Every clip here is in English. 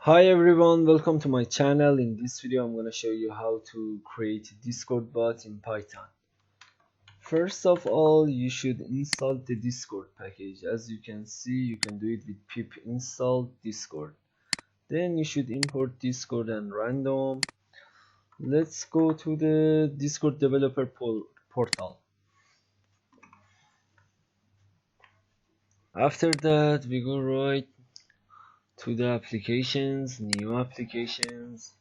Hi everyone, welcome to my channel. In this video I'm going to show you how to create a Discord bot in Python. First of all, you should install the Discord package. As you can see, you can do it with pip install Discord. Then you should import Discord and random. Let's go to the Discord developer portal. After that, we go right to the applications, new applications,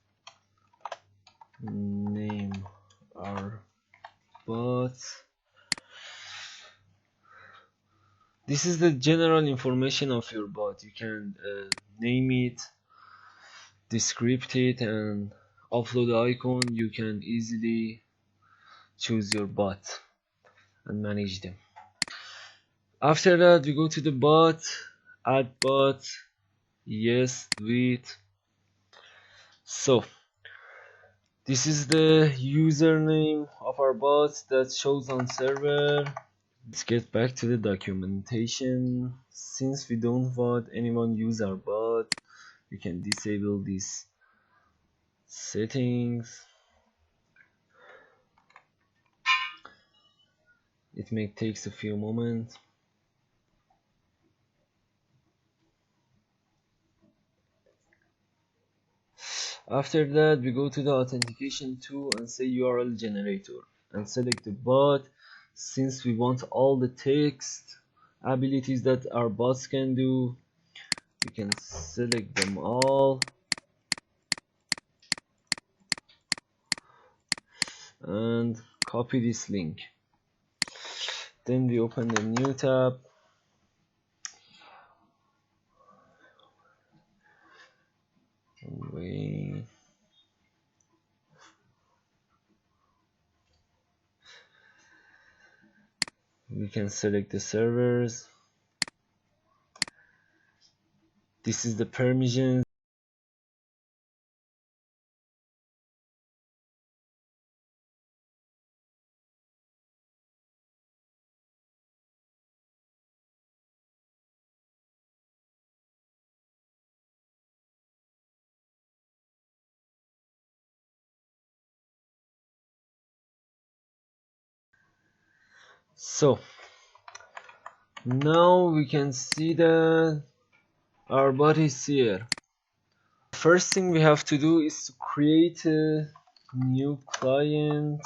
name our bot. This is the general information of your bot. You can name it, descript it, and upload the icon. You can easily choose your bot and manage them. After that, we go to the bot, add bot, yes, do it. So this is the username of our bot that shows on server. Let's get back to the documentation. Since we don't want anyone use our bot, we can disable these settings. It may takes a few moments. After that, we go to the authentication tool and say URL generator and select the bot. Since we want all the text abilities that our bots can do, we can select them all and copy this link. Then we open the new tab. We can select the servers. This is the permissions. So now we can see that our bot is here. First thing we have to do is to create a new client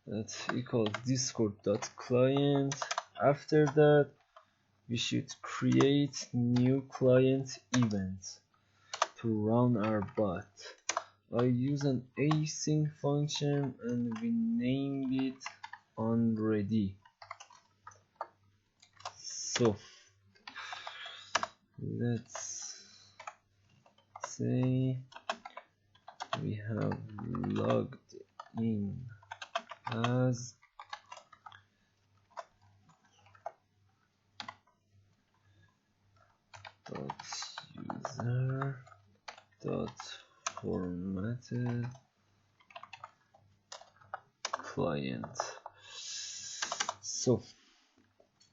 that equals discord.client. After that, we should create new client event to run our bot. I use an async function and we named it onReady. So let's say we have logged in as user formatted client. So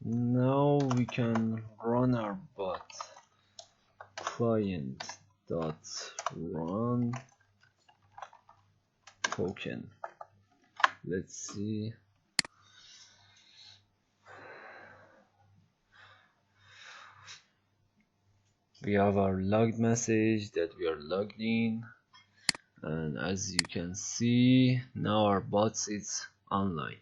now we can run our bot. Client dot run token. Let's see. We have our logged message that we are logged in, and as you can see, now our bot is online.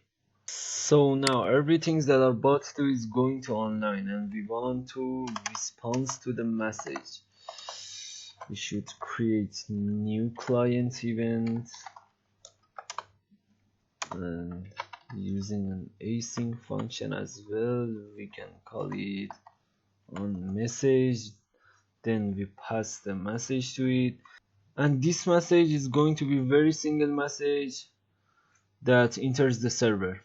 So now everything that our bot do is going to online, and we want to respond to the message. We should create new client event and using an async function as well. We can call it on message. Then we pass the message to it, and this message is going to be very single message that enters the server.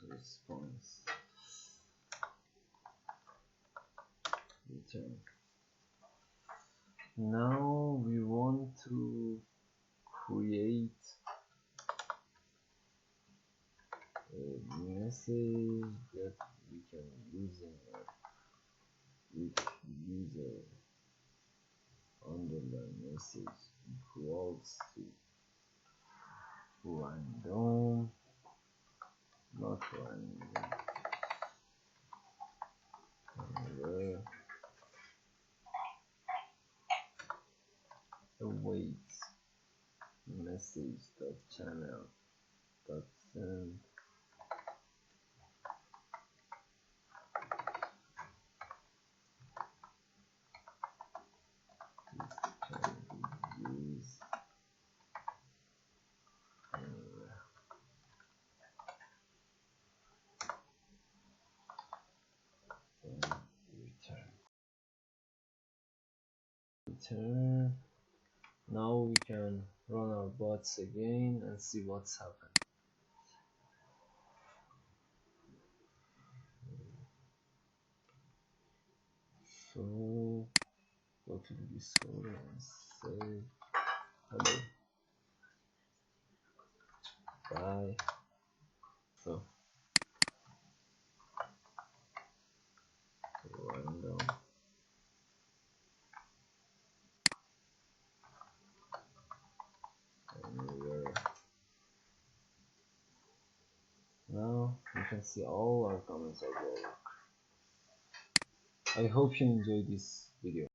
response return. Now we want to create a message that we can use with user underline message equals to random, not random, where await message dot channel dot send can be used anywhere. Then return. Now we can run our bots again and see what's happened. So go to the Discord and say hello, bye. So random anywhere. Now you can see all our comments are there. I hope you enjoyed this video.